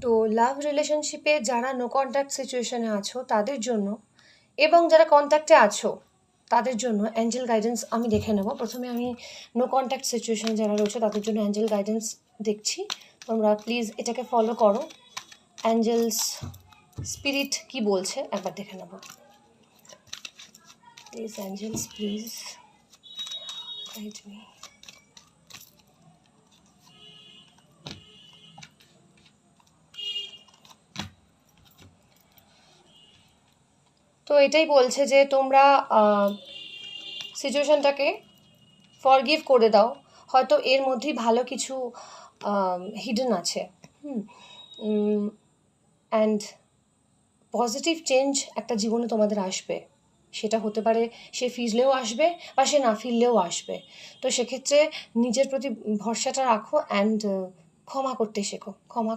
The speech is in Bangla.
তো লাভ রিলেশনশিপে যারা নো কন্ট্যাক্ট সিচুয়েশনে আছো তাদের জন্য এবং যারা কন্ট্যাক্টে আছো তাদের জন্য অ্যাঞ্জেল গাইডেন্স আমি দেখে নেব। প্রথমে আমি নো কন্ট্যাক্ট সিচুয়েশনে যারা রয়েছে তাদের জন্য অ্যাঞ্জেল গাইডেন্স দেখছি। তোমরা প্লিজ এটাকে ফলো করো। অ্যাঞ্জেলস স্পিরিট কি বলছে একবার দেখে নেব। Please angels please guide me. তো এটাই বলছে যে তোমরা সিচুয়েশনটাকে ফরগিভ করে দাও। হয়তো এর মধ্যেই ভালো কিছু হিডেন আছে। অ্যান্ড পজিটিভ চেঞ্জ একটা জীবনে তোমাদের আসবে। সেটা হতে পারে সে ফিরলেও আসবে বা সে না ফিরলেও আসবে। তো সেক্ষেত্রে নিজের প্রতি ভরসাটা রাখো অ্যান্ড ক্ষমা করতে শেখো। ক্ষমা